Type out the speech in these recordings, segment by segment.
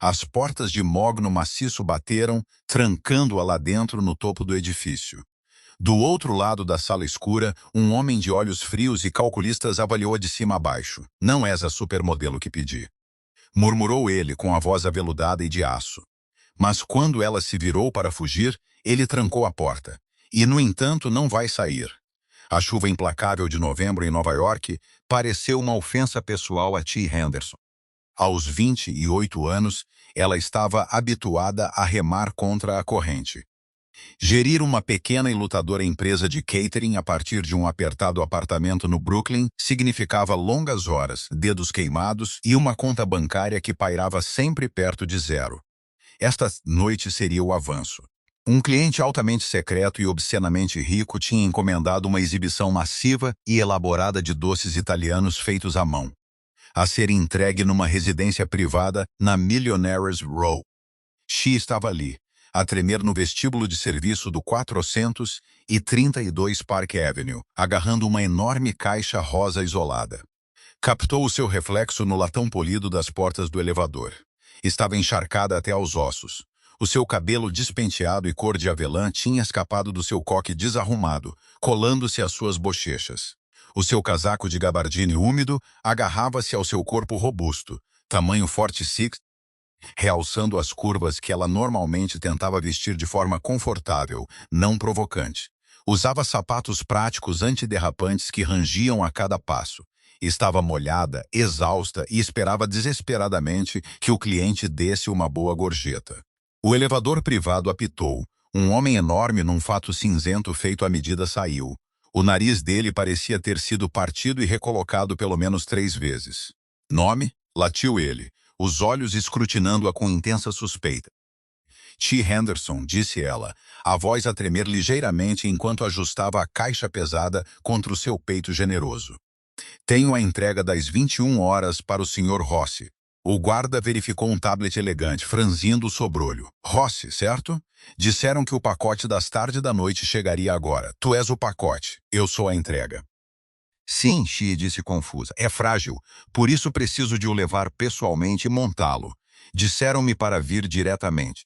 As portas de mogno maciço bateram, trancando-a lá dentro no topo do edifício. Do outro lado da sala escura, um homem de olhos frios e calculistas avaliou-a de cima a baixo. Não és a supermodelo que pedi, murmurou ele com a voz aveludada e de aço. Mas quando ela se virou para fugir, ele trancou a porta. E, no entanto, não vai sair. A chuva implacável de novembro em Nova York pareceu uma ofensa pessoal a T. Henderson. Aos 28 anos, ela estava habituada a remar contra a corrente. Gerir uma pequena e lutadora empresa de catering a partir de um apertado apartamento no Brooklyn significava longas horas, dedos queimados e uma conta bancária que pairava sempre perto de zero. Esta noite seria o avanço. Um cliente altamente secreto e obscenamente rico tinha encomendado uma exibição massiva e elaborada de doces italianos feitos à mão, a ser entregue numa residência privada na Millionaires Row. She estava ali, a tremer no vestíbulo de serviço do 432 Park Avenue, agarrando uma enorme caixa rosa isolada. Captou o seu reflexo no latão polido das portas do elevador. Estava encharcada até aos ossos. O seu cabelo despenteado e cor de avelã tinha escapado do seu coque desarrumado, colando-se às suas bochechas. O seu casaco de gabardine úmido agarrava-se ao seu corpo robusto, tamanho 46, realçando as curvas que ela normalmente tentava vestir de forma confortável, não provocante. Usava sapatos práticos antiderrapantes que rangiam a cada passo. Estava molhada, exausta e esperava desesperadamente que o cliente desse uma boa gorjeta. O elevador privado apitou. Um homem enorme num fato cinzento feito à medida saiu. O nariz dele parecia ter sido partido e recolocado pelo menos 3 vezes. Nome? Latiu ele, os olhos escrutinando-a com intensa suspeita. T. Henderson, disse ela, a voz a tremer ligeiramente enquanto ajustava a caixa pesada contra o seu peito generoso. Tenho a entrega das 21 horas para o Sr. Rossi. O guarda verificou um tablet elegante, franzindo o sobrolho. Rossi, certo? Disseram que o pacote das tarde e da noite chegaria agora. Tu és o pacote. Eu sou a entrega. Sim, Xi disse confusa. É frágil. Por isso preciso de o levar pessoalmente e montá-lo. Disseram-me para vir diretamente.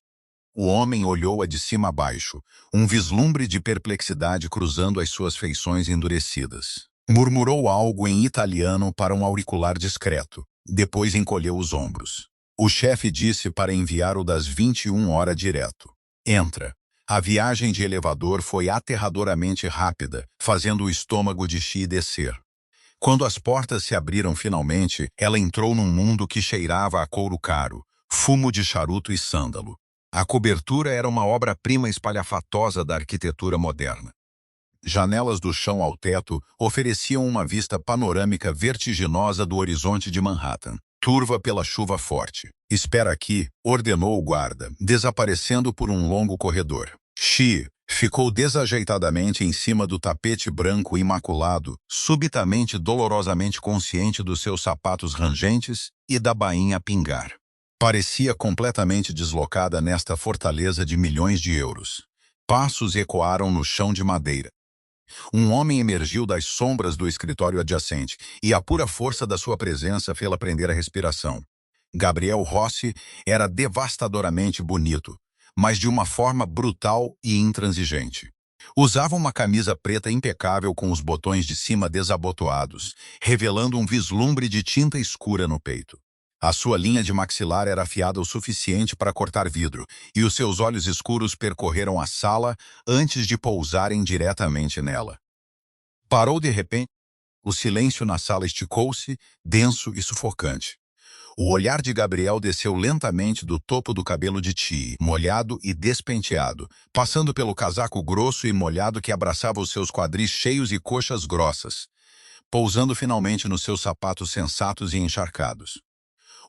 O homem olhou-a de cima a baixo, um vislumbre de perplexidade cruzando as suas feições endurecidas. Murmurou algo em italiano para um auricular discreto. Depois encolheu os ombros. O chefe disse para enviar o das 21 horas direto. Entra. A viagem de elevador foi aterradoramente rápida, fazendo o estômago de Xi descer. Quando as portas se abriram finalmente, ela entrou num mundo que cheirava a couro caro, fumo de charuto e sândalo. A cobertura era uma obra-prima espalhafatosa da arquitetura moderna. Janelas do chão ao teto ofereciam uma vista panorâmica vertiginosa do horizonte de Manhattan, turva pela chuva forte. Espera aqui, ordenou o guarda, desaparecendo por um longo corredor. Xi ficou desajeitadamente em cima do tapete branco imaculado, subitamente dolorosamente consciente dos seus sapatos rangentes e da bainha a pingar. Parecia completamente deslocada nesta fortaleza de milhões de euros. Passos ecoaram no chão de madeira. Um homem emergiu das sombras do escritório adjacente, e a pura força da sua presença fê-la prender a respiração. Gabriel Rossi era devastadoramente bonito, mas de uma forma brutal e intransigente. Usava uma camisa preta impecável com os botões de cima desabotoados, revelando um vislumbre de tinta escura no peito. A sua linha de maxilar era afiada o suficiente para cortar vidro, e os seus olhos escuros percorreram a sala antes de pousarem diretamente nela. Parou de repente. O silêncio na sala esticou-se, denso e sufocante. O olhar de Gabriel desceu lentamente do topo do cabelo de Ti, molhado e despenteado, passando pelo casaco grosso e molhado que abraçava os seus quadris cheios e coxas grossas, pousando finalmente nos seus sapatos sensatos e encharcados.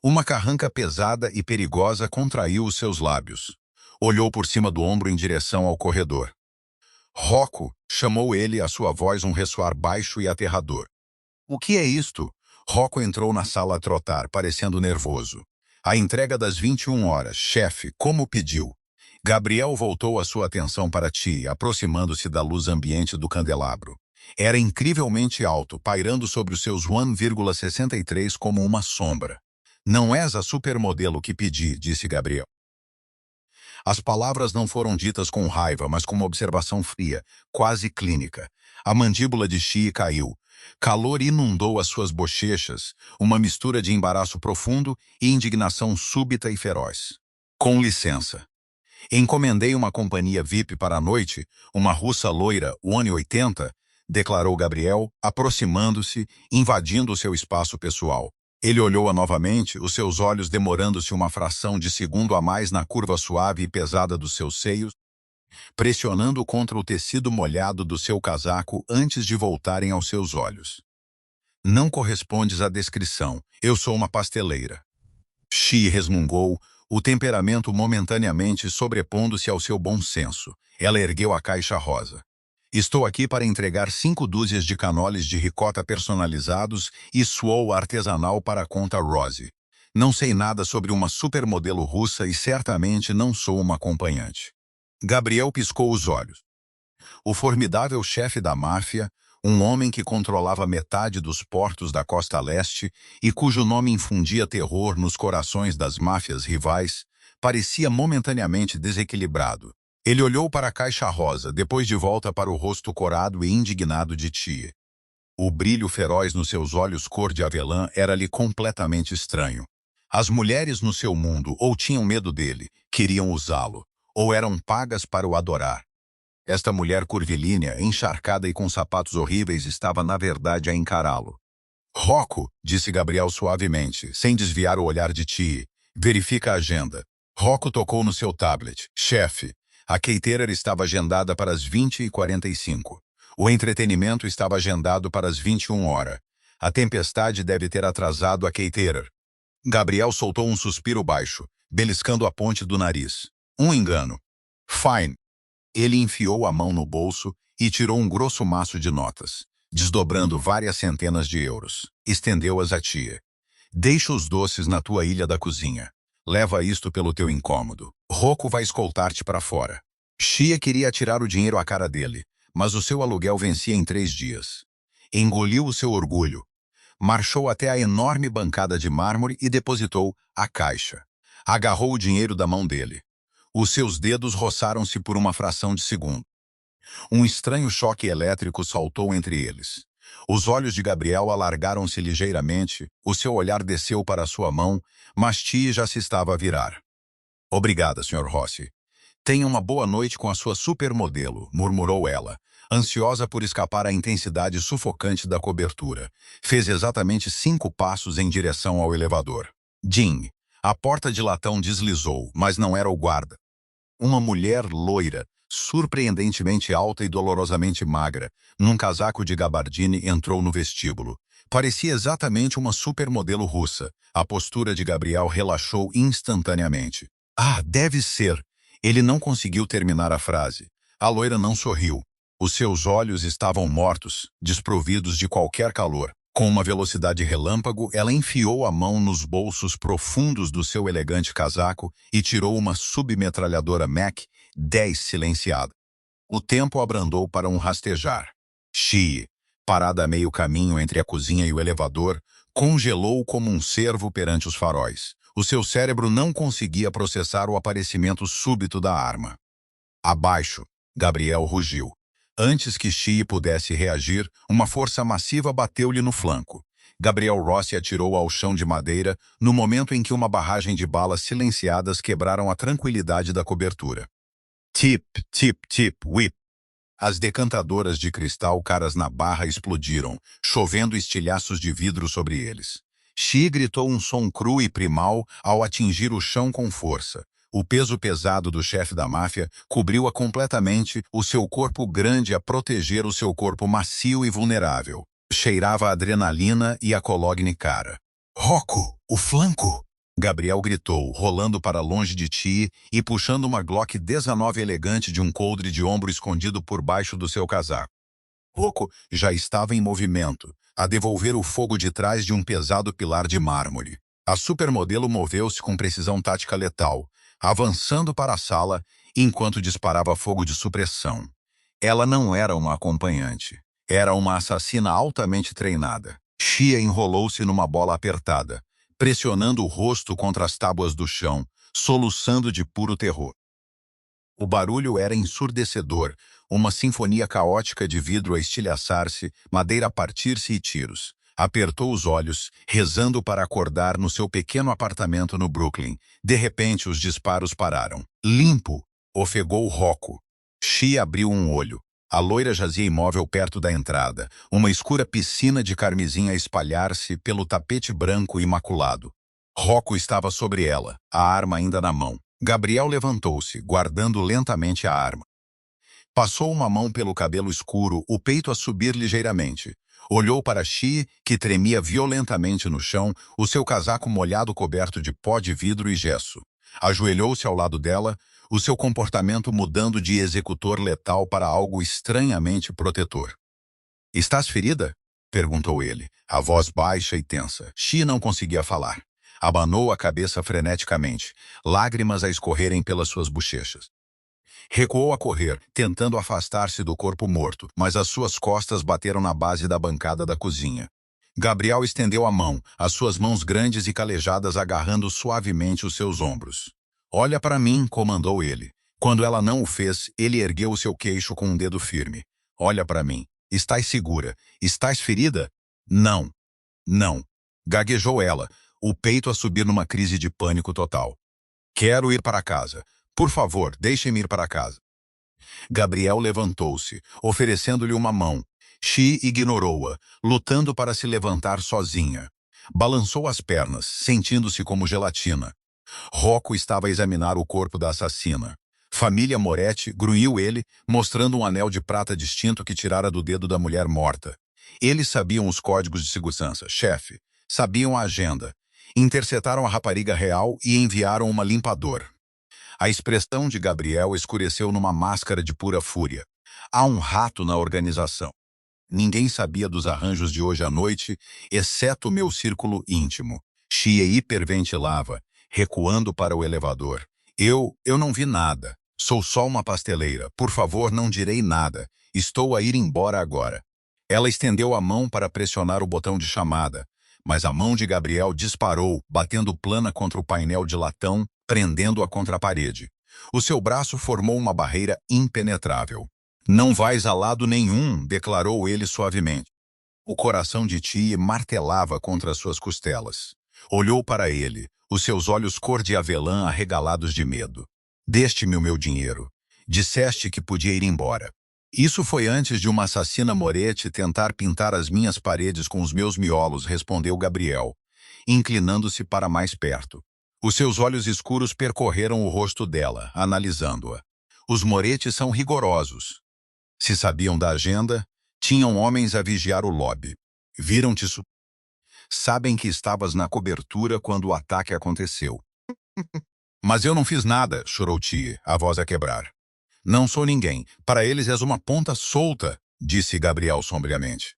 Uma carranca pesada e perigosa contraiu os seus lábios. Olhou por cima do ombro em direção ao corredor. Rocco, chamou ele, a sua voz um ressoar baixo e aterrador. O que é isto? Rocco entrou na sala a trotar, parecendo nervoso. A entrega das 21 horas, chefe, como pediu. Gabriel voltou a sua atenção para Ti, aproximando-se da luz ambiente do candelabro. Era incrivelmente alto, pairando sobre os seus 1,63 como uma sombra. Não és a supermodelo que pedi, disse Gabriel. As palavras não foram ditas com raiva, mas com uma observação fria, quase clínica. A mandíbula de Xie caiu. Calor inundou as suas bochechas, uma mistura de embaraço profundo e indignação súbita e feroz. Com licença. Encomendei uma companhia VIP para a noite, uma russa loira, 1,80, declarou Gabriel, aproximando-se, invadindo seu espaço pessoal. Ele olhou-a novamente, os seus olhos demorando-se uma fração de segundo a mais na curva suave e pesada dos seus seios, pressionando contra o tecido molhado do seu casaco antes de voltarem aos seus olhos. Não correspondes à descrição. Eu sou uma pasteleira. Xi resmungou, o temperamento momentaneamente sobrepondo-se ao seu bom senso. Ela ergueu a caixa rosa. Estou aqui para entregar 5 dúzias de canoles de ricota personalizados e suor artesanal para a conta Rose. Não sei nada sobre uma supermodelo russa e certamente não sou uma acompanhante. Gabriel piscou os olhos. O formidável chefe da máfia, um homem que controlava metade dos portos da costa leste e cujo nome infundia terror nos corações das máfias rivais, parecia momentaneamente desequilibrado. Ele olhou para a caixa rosa, depois de volta para o rosto corado e indignado de Tia. O brilho feroz nos seus olhos cor de avelã era-lhe completamente estranho. As mulheres no seu mundo ou tinham medo dele, queriam usá-lo, ou eram pagas para o adorar. Esta mulher curvilínea, encharcada e com sapatos horríveis, estava na verdade a encará-lo. Rocco, disse Gabriel suavemente, sem desviar o olhar de Tia. Verifica a agenda. Rocco tocou no seu tablet. Chefe. A caterer estava agendada para as 20h45. O entretenimento estava agendado para as 21h. A tempestade deve ter atrasado a caterer. Gabriel soltou um suspiro baixo, beliscando a ponte do nariz. Um engano. Fine. Ele enfiou a mão no bolso e tirou um grosso maço de notas, desdobrando várias centenas de euros. Estendeu-as à Tia. Deixa os doces na tua ilha da cozinha. Leva isto pelo teu incômodo. Rocco vai escoltar-te para fora. Xia queria atirar o dinheiro à cara dele, mas o seu aluguel vencia em 3 dias. Engoliu o seu orgulho. Marchou até a enorme bancada de mármore e depositou a caixa. Agarrou o dinheiro da mão dele. Os seus dedos roçaram-se por uma fração de segundo. Um estranho choque elétrico saltou entre eles. Os olhos de Gabriel alargaram-se ligeiramente, o seu olhar desceu para sua mão, mas Tia já se estava a virar. Obrigada, Sr. Rossi. Tenha uma boa noite com a sua supermodelo, murmurou ela, ansiosa por escapar à intensidade sufocante da cobertura. Fez exatamente 5 passos em direção ao elevador. Ding! A porta de latão deslizou, mas não era o guarda. Uma mulher loira, surpreendentemente alta e dolorosamente magra, num casaco de gabardine, entrou no vestíbulo. Parecia exatamente uma supermodelo russa. A postura de Gabriel relaxou instantaneamente. Ah, deve ser. Ele não conseguiu terminar a frase. A loira não sorriu. Os seus olhos estavam mortos, desprovidos de qualquer calor. Com uma velocidade relâmpago, ela enfiou a mão nos bolsos profundos do seu elegante casaco e tirou uma submetralhadora Mac 10 silenciada. O tempo abrandou para um rastejar. Xie, parada a meio caminho entre a cozinha e o elevador, congelou como um cervo perante os faróis. O seu cérebro não conseguia processar o aparecimento súbito da arma. Abaixo, Gabriel rugiu. Antes que Xie pudesse reagir, uma força massiva bateu-lhe no flanco. Gabriel Rossi atirou ao chão de madeira no momento em que uma barragem de balas silenciadas quebraram a tranquilidade da cobertura. Tip, tip, tip, whip. As decantadoras de cristal caras na barra explodiram, chovendo estilhaços de vidro sobre eles. Xie gritou um som cru e primal ao atingir o chão com força. O peso pesado do chefe da máfia cobriu-a completamente, o seu corpo grande a proteger o seu corpo macio e vulnerável. Cheirava a adrenalina e a Cologne cara. Rocco, o flanco! Gabriel gritou, rolando para longe de Tia e puxando uma Glock 19 elegante de um coldre de ombro escondido por baixo do seu casaco. Rocco já estava em movimento, a devolver o fogo de trás de um pesado pilar de mármore. A supermodelo moveu-se com precisão tática letal, avançando para a sala enquanto disparava fogo de supressão. Ela não era uma acompanhante. Era uma assassina altamente treinada. Xia enrolou-se numa bola apertada, pressionando o rosto contra as tábuas do chão, soluçando de puro terror. O barulho era ensurdecedor, uma sinfonia caótica de vidro a estilhaçar-se, madeira a partir-se e tiros. Apertou os olhos, rezando para acordar no seu pequeno apartamento no Brooklyn. De repente, os disparos pararam. Limpo! Ofegou Rocco. She abriu um olho. A loira jazia imóvel perto da entrada, uma escura piscina de carmesim a espalhar-se pelo tapete branco imaculado. Rocco estava sobre ela, a arma ainda na mão. Gabriel levantou-se, guardando lentamente a arma. Passou uma mão pelo cabelo escuro, o peito a subir ligeiramente. Olhou para She, que tremia violentamente no chão, o seu casaco molhado coberto de pó de vidro e gesso. Ajoelhou-se ao lado dela, o seu comportamento mudando de executor letal para algo estranhamente protetor. "Estás ferida?" perguntou ele, a voz baixa e tensa. She não conseguia falar. Abanou a cabeça freneticamente, lágrimas a escorrerem pelas suas bochechas. Recuou a correr, tentando afastar-se do corpo morto, mas as suas costas bateram na base da bancada da cozinha. Gabriel estendeu a mão, as suas mãos grandes e calejadas agarrando suavemente os seus ombros. "Olha para mim", comandou ele. Quando ela não o fez, ele ergueu o seu queixo com um dedo firme. "Olha para mim. Estás segura? Estás ferida?" "Não. Não." Gaguejou ela, o peito a subir numa crise de pânico total. "Quero ir para casa. Por favor, deixe-me ir para casa." Gabriel levantou-se, oferecendo-lhe uma mão. She ignorou-a, lutando para se levantar sozinha. Balançou as pernas, sentindo-se como gelatina. Rocco estava a examinar o corpo da assassina. "Família Moretti", grunhiu ele, mostrando um anel de prata distinto que tirara do dedo da mulher morta. Eles sabiam os códigos de segurança, chefe. Sabiam a agenda. Interceptaram a rapariga real e enviaram uma limpador. A expressão de Gabriel escureceu numa máscara de pura fúria. Há um rato na organização. Ninguém sabia dos arranjos de hoje à noite, exceto o meu círculo íntimo. She hiperventilava, recuando para o elevador. Eu não vi nada. Sou só uma pasteleira. Por favor, não direi nada. Estou a ir embora agora." Ela estendeu a mão para pressionar o botão de chamada, mas a mão de Gabriel disparou, batendo plana contra o painel de latão, prendendo-a contra a parede. O seu braço formou uma barreira impenetrável. "Não vais a lado nenhum", declarou ele suavemente. O coração de Tia martelava contra suas costelas. Olhou para ele, os seus olhos cor de avelã arregalados de medo. "Deste-me o meu dinheiro. Disseste que podia ir embora." "Isso foi antes de uma assassina Moretti tentar pintar as minhas paredes com os meus miolos", respondeu Gabriel, inclinando-se para mais perto. Os seus olhos escuros percorreram o rosto dela, analisando-a. "Os Moretti são rigorosos. Se sabiam da agenda, tinham homens a vigiar o lobby. Viram-te sabem que estavas na cobertura quando o ataque aconteceu." "Mas eu não fiz nada", chorou Tia, a voz a quebrar. "Não sou ninguém. Para eles és uma ponta solta", disse Gabriel sombriamente.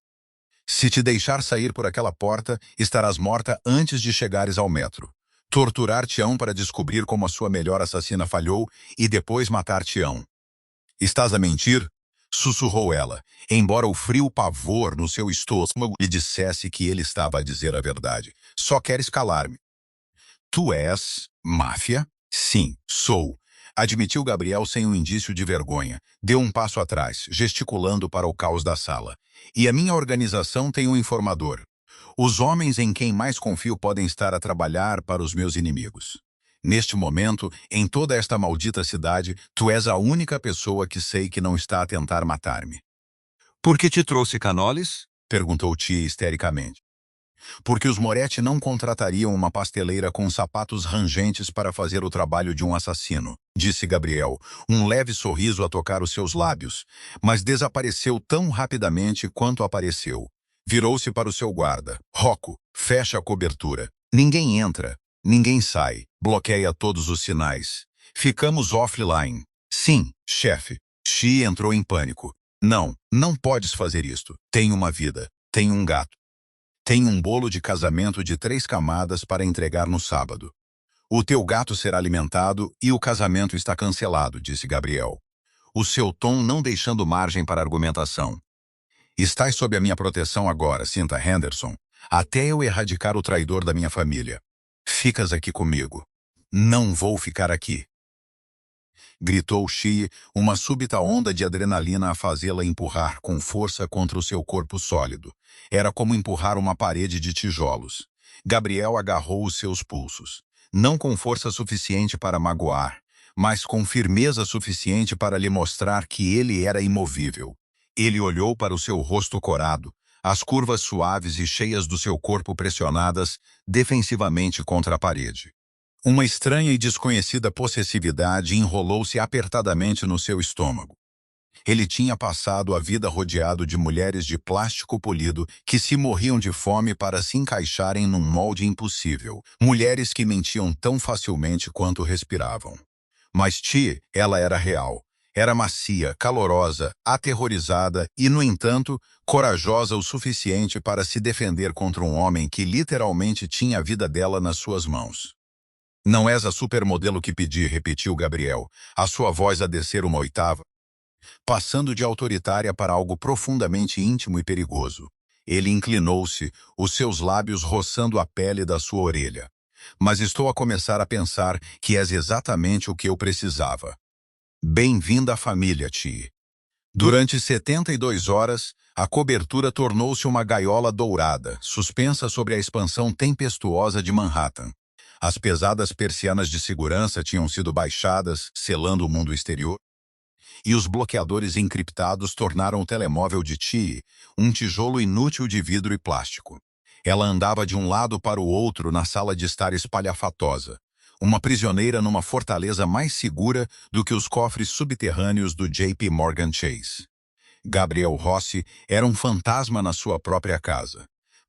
"Se te deixar sair por aquela porta, estarás morta antes de chegares ao metro. Torturar-te-ão para descobrir como a sua melhor assassina falhou e depois matar-te-ão." "Estás a mentir?" sussurrou ela, embora o frio pavor no seu estômago lhe dissesse que ele estava a dizer a verdade. "Só queres calar-me." "Tu és máfia?" "Sim, sou", admitiu Gabriel sem um indício de vergonha. Deu um passo atrás, gesticulando para o caos da sala. "E a minha organização tem um informador. Os homens em quem mais confio podem estar a trabalhar para os meus inimigos. Neste momento, em toda esta maldita cidade, tu és a única pessoa que sei que não está a tentar matar-me." "Por que te trouxe canoles?" perguntou Tia histericamente. "Porque os Moretti não contratariam uma pasteleira com sapatos rangentes para fazer o trabalho de um assassino", disse Gabriel, um leve sorriso a tocar os seus lábios, mas desapareceu tão rapidamente quanto apareceu. Virou-se para o seu guarda. "Rocco, fecha a cobertura. Ninguém entra, ninguém sai. Bloqueia todos os sinais. Ficamos offline." "Sim, chefe." She entrou em pânico. Não podes fazer isto. Tenho uma vida. Tenho um gato. Tenho um bolo de casamento de 3 camadas para entregar no sábado. O teu gato será alimentado e o casamento está cancelado", disse Gabriel, o seu tom não deixando margem para argumentação. "Estás sob a minha proteção agora, Cinta Henderson, até eu erradicar o traidor da minha família." Ficas aqui comigo. Não vou ficar aqui, gritou Xie, uma súbita onda de adrenalina a fazê-la empurrar com força contra o seu corpo sólido. Era como empurrar uma parede de tijolos. Gabriel agarrou os seus pulsos. Não com força suficiente para magoar, mas com firmeza suficiente para lhe mostrar que ele era imovível. Ele olhou para o seu rosto corado, as curvas suaves e cheias do seu corpo pressionadas defensivamente contra a parede. Uma estranha e desconhecida possessividade enrolou-se apertadamente no seu estômago. Ele tinha passado a vida rodeado de mulheres de plástico polido que se morriam de fome para se encaixarem num molde impossível. Mulheres que mentiam tão facilmente quanto respiravam. Mas ela era real. Era macia, calorosa, aterrorizada e, no entanto, corajosa o suficiente para se defender contra um homem que literalmente tinha a vida dela nas suas mãos. Não és a supermodelo que pedi, repetiu Gabriel, a sua voz a descer uma oitava, passando de autoritária para algo profundamente íntimo e perigoso. Ele inclinou-se, os seus lábios roçando a pele da sua orelha. Mas estou a começar a pensar que és exatamente o que eu precisava. Bem-vinda à família, Ti. Durante 72 horas, a cobertura tornou-se uma gaiola dourada, suspensa sobre a expansão tempestuosa de Manhattan. As pesadas persianas de segurança tinham sido baixadas, selando o mundo exterior, e os bloqueadores encriptados tornaram o telemóvel de Ti um tijolo inútil de vidro e plástico. Ela andava de um lado para o outro na sala de estar espalhafatosa, uma prisioneira numa fortaleza mais segura do que os cofres subterrâneos do JP Morgan Chase. Gabriel Rossi era um fantasma na sua própria casa.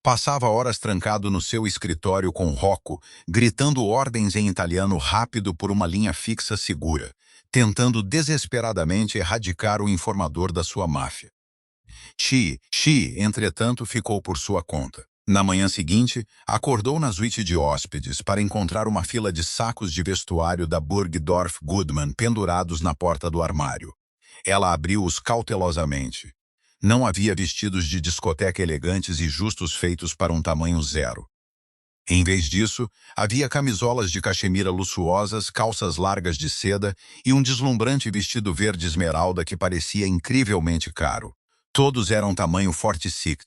Passava horas trancado no seu escritório com Rocco, gritando ordens em italiano rápido por uma linha fixa segura, tentando desesperadamente erradicar o informador da sua máfia. Xi, entretanto, ficou por sua conta. Na manhã seguinte, acordou na suíte de hóspedes para encontrar uma fila de sacos de vestuário da Bergdorf Goodman pendurados na porta do armário. Ela abriu-os cautelosamente. Não havia vestidos de discoteca elegantes e justos feitos para um tamanho zero. Em vez disso, havia camisolas de cachemira luxuosas, calças largas de seda e um deslumbrante vestido verde esmeralda que parecia incrivelmente caro. Todos eram tamanho 46.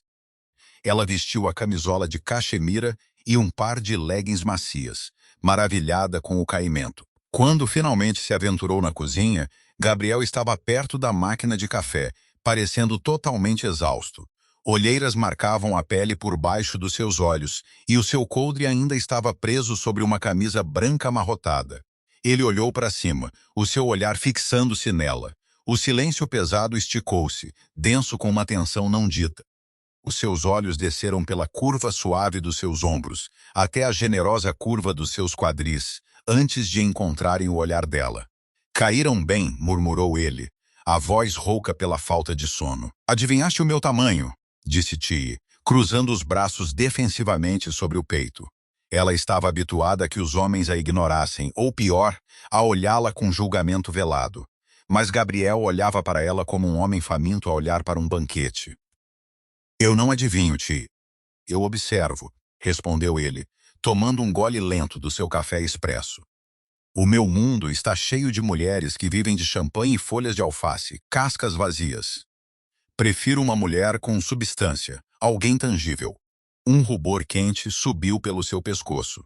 Ela vestiu a camisola de cachemira e um par de leggings macias, maravilhada com o caimento. Quando finalmente se aventurou na cozinha, Gabriel estava perto da máquina de café, parecendo totalmente exausto. Olheiras marcavam a pele por baixo dos seus olhos, e o seu coldre ainda estava preso sobre uma camisa branca amarrotada. Ele olhou para cima, o seu olhar fixando-se nela. O silêncio pesado esticou-se, denso com uma tensão não dita. Os seus olhos desceram pela curva suave dos seus ombros, até a generosa curva dos seus quadris, antes de encontrarem o olhar dela. Caíram bem, murmurou ele, a voz rouca pela falta de sono. Adivinhaste o meu tamanho, disse Ti, cruzando os braços defensivamente sobre o peito. Ela estava habituada a que os homens a ignorassem, ou pior, a olhá-la com julgamento velado. Mas Gabriel olhava para ela como um homem faminto a olhar para um banquete. Eu não adivinho, Ti. Eu observo, respondeu ele, tomando um gole lento do seu café expresso. O meu mundo está cheio de mulheres que vivem de champanhe e folhas de alface, cascas vazias. Prefiro uma mulher com substância, alguém tangível. Um rubor quente subiu pelo seu pescoço.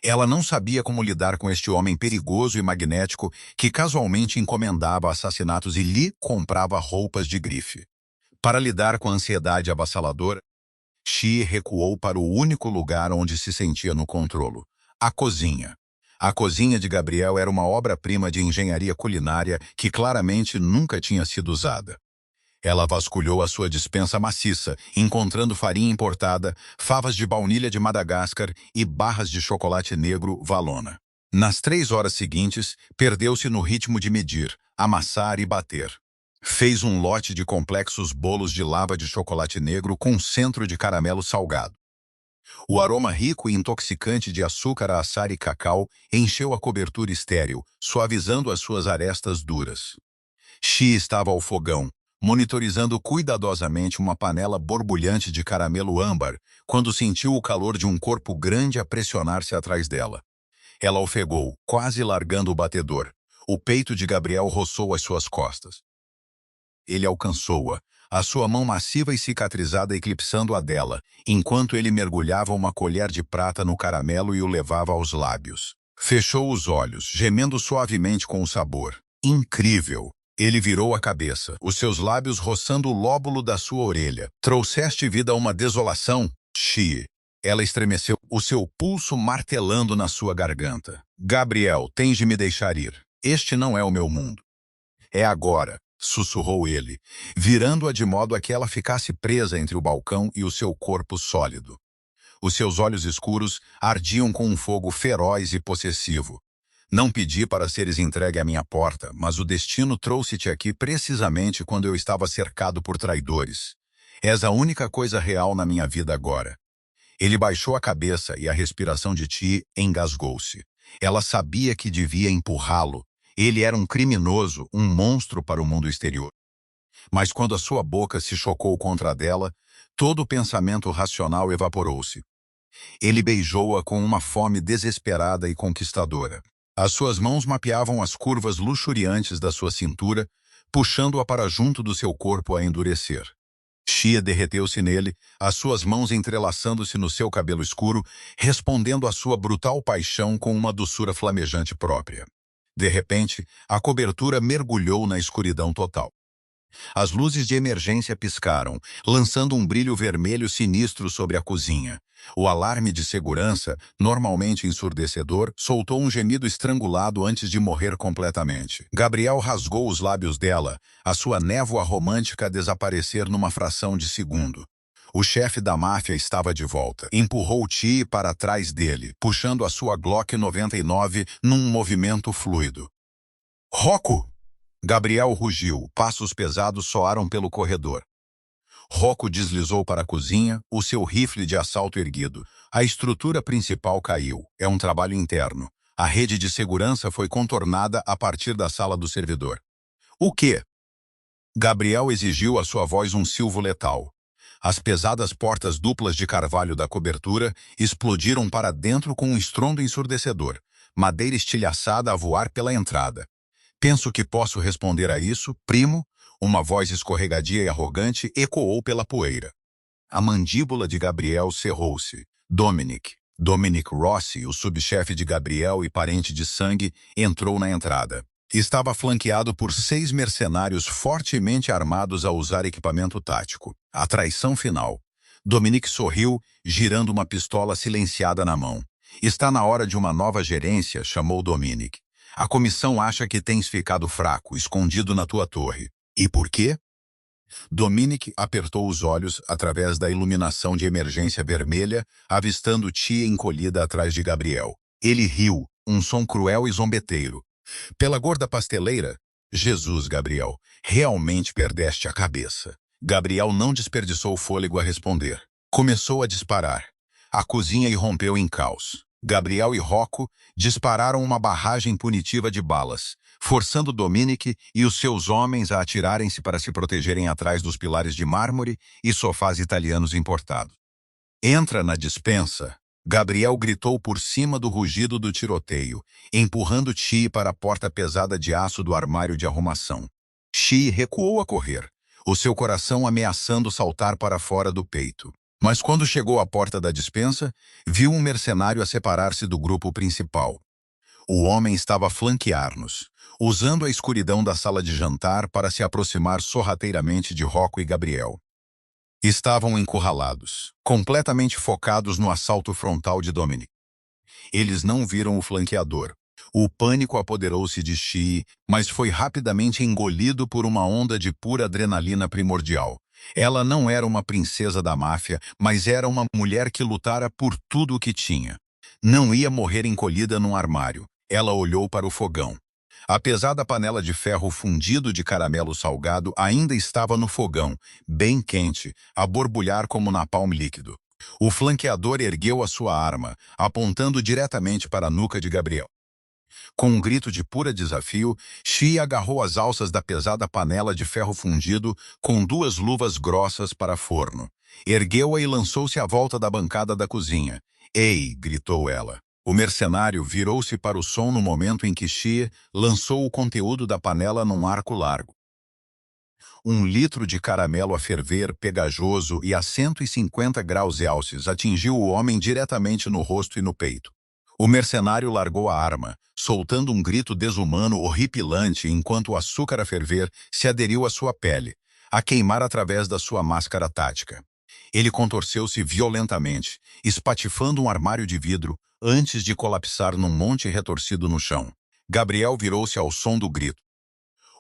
Ela não sabia como lidar com este homem perigoso e magnético que casualmente encomendava assassinatos e lhe comprava roupas de grife. Para lidar com a ansiedade avassaladora, Xi recuou para o único lugar onde se sentia no controlo, a cozinha. A cozinha de Gabriel era uma obra-prima de engenharia culinária que claramente nunca tinha sido usada. Ela vasculhou a sua despensa maciça, encontrando farinha importada, favas de baunilha de Madagascar e barras de chocolate negro Valona. Nas 3 horas seguintes, perdeu-se no ritmo de medir, amassar e bater. Fez um lote de complexos bolos de lava de chocolate negro com centro de caramelo salgado. O aroma rico e intoxicante de açúcar, açar e cacau encheu a cobertura estéril, suavizando as suas arestas duras. Xi estava ao fogão, monitorizando cuidadosamente uma panela borbulhante de caramelo âmbar, quando sentiu o calor de um corpo grande a pressionar-se atrás dela. Ela ofegou, quase largando o batedor. O peito de Gabriel roçou as suas costas. Ele alcançou-a, a sua mão massiva e cicatrizada eclipsando a dela, enquanto ele mergulhava uma colher de prata no caramelo e o levava aos lábios. Fechou os olhos, gemendo suavemente com o sabor. Incrível! Ele virou a cabeça, os seus lábios roçando o lóbulo da sua orelha. Trouxeste vida a uma desolação? Xie. Ela estremeceu, o seu pulso martelando na sua garganta. Gabriel, tens de me deixar ir. Este não é o meu mundo. É agora, sussurrou ele, virando-a de modo a que ela ficasse presa entre o balcão e o seu corpo sólido. Os seus olhos escuros ardiam com um fogo feroz e possessivo. Não pedi para seres entregue à minha porta, mas o destino trouxe-te aqui precisamente quando eu estava cercado por traidores. És a única coisa real na minha vida agora. Ele baixou a cabeça e a respiração de Ti engasgou-se. Ela sabia que devia empurrá-lo. Ele era um criminoso, um monstro para o mundo exterior. Mas quando a sua boca se chocou contra a dela, todo o pensamento racional evaporou-se. Ele beijou-a com uma fome desesperada e conquistadora. As suas mãos mapeavam as curvas luxuriantes da sua cintura, puxando-a para junto do seu corpo a endurecer. Xia derreteu-se nele, as suas mãos entrelaçando-se no seu cabelo escuro, respondendo à sua brutal paixão com uma doçura flamejante própria. De repente, a cobertura mergulhou na escuridão total. As luzes de emergência piscaram, lançando um brilho vermelho sinistro sobre a cozinha. O alarme de segurança, normalmente ensurdecedor, soltou um gemido estrangulado antes de morrer completamente. Gabriel rasgou os lábios dela, a sua névoa romântica a desaparecer numa fração de segundo. O chefe da máfia estava de volta. Empurrou Ti para trás dele, puxando a sua Glock 99 num movimento fluido. Rocco! Gabriel rugiu, passos pesados soaram pelo corredor. Rocco deslizou para a cozinha, o seu rifle de assalto erguido. A estrutura principal caiu. É um trabalho interno. A rede de segurança foi contornada a partir da sala do servidor. O quê? Gabriel exigiu à sua voz um silvo letal. As pesadas portas duplas de carvalho da cobertura explodiram para dentro com um estrondo ensurdecedor. Madeira estilhaçada a voar pela entrada. Penso que posso responder a isso, primo. Uma voz escorregadia e arrogante ecoou pela poeira. A mandíbula de Gabriel cerrou-se. Dominic Rossi, o subchefe de Gabriel e parente de sangue, entrou na entrada. Estava flanqueado por 6 mercenários fortemente armados a usar equipamento tático. A traição final. Dominic sorriu, girando uma pistola silenciada na mão. Está na hora de uma nova gerência, chamou Dominic. A comissão acha que tens ficado fraco, escondido na tua torre. E por quê? Dominic apertou os olhos através da iluminação de emergência vermelha, avistando Tia encolhida atrás de Gabriel. Ele riu, um som cruel e zombeteiro. Pela gorda pasteleira? Jesus, Gabriel, realmente perdeste a cabeça. Gabriel não desperdiçou o fôlego a responder. Começou a disparar. A cozinha irrompeu em caos. Gabriel e Rocco dispararam uma barragem punitiva de balas, forçando Dominic e os seus homens a atirarem-se para se protegerem atrás dos pilares de mármore e sofás italianos importados. Entra na despensa, Gabriel gritou por cima do rugido do tiroteio, empurrando Chi para a porta pesada de aço do armário de arrumação. Chi recuou a correr, o seu coração ameaçando saltar para fora do peito. Mas quando chegou à porta da despensa, viu um mercenário a separar-se do grupo principal. O homem estava a flanquear-nos, usando a escuridão da sala de jantar para se aproximar sorrateiramente de Rocco e Gabriel. Estavam encurralados, completamente focados no assalto frontal de Dominic. Eles não viram o flanqueador. O pânico apoderou-se de Chi, mas foi rapidamente engolido por uma onda de pura adrenalina primordial. Ela não era uma princesa da máfia, mas era uma mulher que lutara por tudo o que tinha. Não ia morrer encolhida num armário. Ela olhou para o fogão. A pesada panela de ferro fundido de caramelo salgado ainda estava no fogão, bem quente, a borbulhar como napalm líquido. O flanqueador ergueu a sua arma, apontando diretamente para a nuca de Gabriel. Com um grito de pura desafio, Xi agarrou as alças da pesada panela de ferro fundido com duas luvas grossas para forno. Ergueu-a e lançou-se à volta da bancada da cozinha. "Ei!" gritou ela. O mercenário virou-se para o som no momento em que Xi lançou o conteúdo da panela num arco largo. 1 litro de caramelo a ferver, pegajoso e a 150 graus Celsius atingiu o homem diretamente no rosto e no peito. O mercenário largou a arma, soltando um grito desumano horripilante enquanto o açúcar a ferver se aderiu à sua pele, a queimar através da sua máscara tática. Ele contorceu-se violentamente, espatifando um armário de vidro antes de colapsar num monte retorcido no chão. Gabriel virou-se ao som do grito.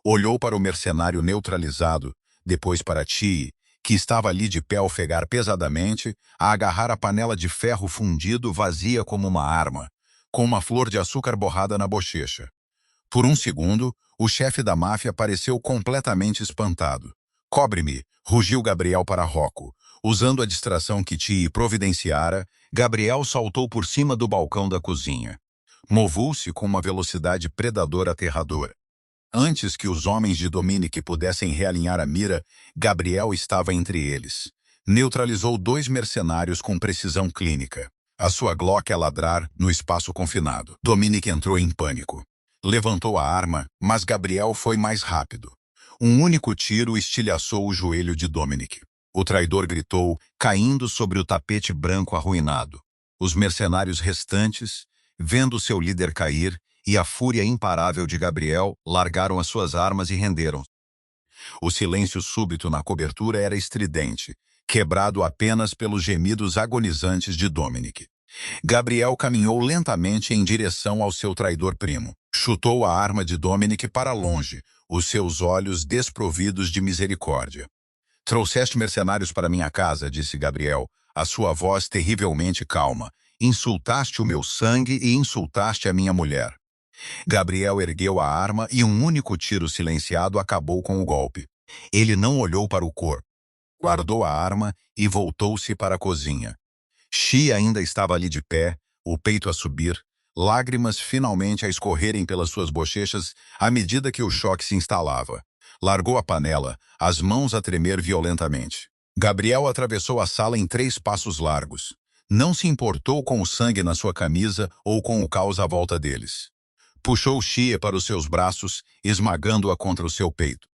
Olhou para o mercenário neutralizado, depois para Ti, que estava ali de pé a ofegar pesadamente, a agarrar a panela de ferro fundido vazia como uma arma, com uma flor de açúcar borrada na bochecha. Por um segundo, o chefe da máfia pareceu completamente espantado. "Cobre-me!" rugiu Gabriel para Rocco. Usando a distração que Ti providenciara, Gabriel saltou por cima do balcão da cozinha. Moveu-se com uma velocidade predadora aterradora. Antes que os homens de Dominic pudessem realinhar a mira, Gabriel estava entre eles. Neutralizou 2 mercenários com precisão clínica. A sua Glock a ladrar no espaço confinado. Dominic entrou em pânico. Levantou a arma, mas Gabriel foi mais rápido. Um único tiro estilhaçou o joelho de Dominic. O traidor gritou, caindo sobre o tapete branco arruinado. Os mercenários restantes, vendo seu líder cair, e a fúria imparável de Gabriel, largaram as suas armas e renderam. O silêncio súbito na cobertura era estridente, quebrado apenas pelos gemidos agonizantes de Dominic. Gabriel caminhou lentamente em direção ao seu traidor primo. Chutou a arma de Dominic para longe, os seus olhos desprovidos de misericórdia. "Trouxeste mercenários para minha casa", disse Gabriel, a sua voz terrivelmente calma. "Insultaste o meu sangue e insultaste a minha mulher." Gabriel ergueu a arma e um único tiro silenciado acabou com o golpe. Ele não olhou para o corpo. Guardou a arma e voltou-se para a cozinha. Xi ainda estava ali de pé, o peito a subir, lágrimas finalmente a escorrerem pelas suas bochechas à medida que o choque se instalava. Largou a panela, as mãos a tremer violentamente. Gabriel atravessou a sala em 3 passos largos. Não se importou com o sangue na sua camisa ou com o caos à volta deles. Puxou Xi para os seus braços, esmagando-a contra o seu peito.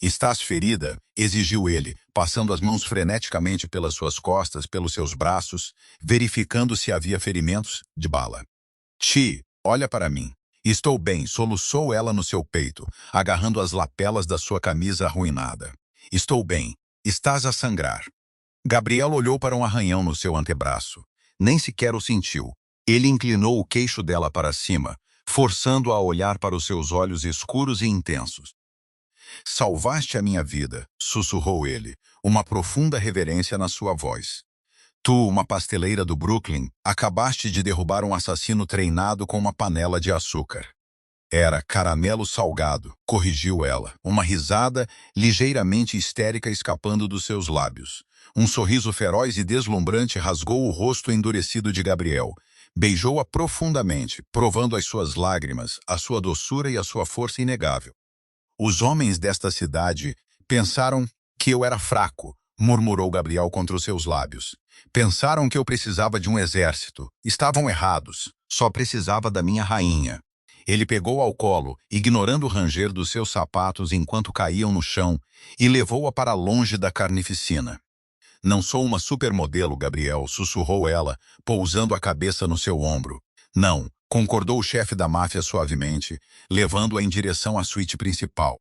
"Estás ferida?" exigiu ele, passando as mãos freneticamente pelas suas costas, pelos seus braços, verificando se havia ferimentos de bala. "Xi, olha para mim." "Estou bem", soluçou ela no seu peito, agarrando as lapelas da sua camisa arruinada. "Estou bem. Estás a sangrar." Gabriel olhou para um arranhão no seu antebraço. Nem sequer o sentiu. Ele inclinou o queixo dela para cima, forçando-a a olhar para os seus olhos escuros e intensos. "Salvaste a minha vida", sussurrou ele, uma profunda reverência na sua voz. "Tu, uma pasteleira do Brooklyn, acabaste de derrubar um assassino treinado com uma panela de açúcar." "Era caramelo salgado", corrigiu ela, uma risada ligeiramente histérica escapando dos seus lábios. Um sorriso feroz e deslumbrante rasgou o rosto endurecido de Gabriel. Beijou-a profundamente, provando as suas lágrimas, a sua doçura e a sua força inegável. "Os homens desta cidade pensaram que eu era fraco", murmurou Gabriel contra os seus lábios. "Pensaram que eu precisava de um exército. Estavam errados. Só precisava da minha rainha." Ele pegou ao colo, ignorando o ranger dos seus sapatos enquanto caíam no chão, e levou-a para longe da carnificina. "Não sou uma supermodelo, Gabriel", sussurrou ela, pousando a cabeça no seu ombro. "Não", concordou o chefe da máfia suavemente, levando-a em direção à suíte principal.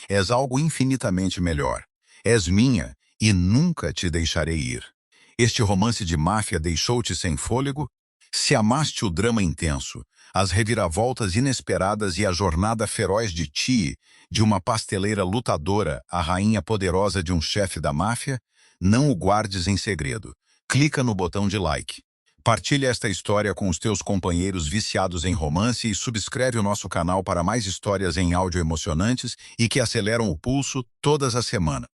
"És algo infinitamente melhor. És minha e nunca te deixarei ir." Este romance de máfia deixou-te sem fôlego? Se amaste o drama intenso, as reviravoltas inesperadas e a jornada feroz de Ti, de uma pasteleira lutadora à rainha poderosa de um chefe da máfia, não o guardes em segredo. Clica no botão de like. Partilha esta história com os teus companheiros viciados em romance e subscreve o nosso canal para mais histórias em áudio emocionantes e que aceleram o pulso todas as semanas.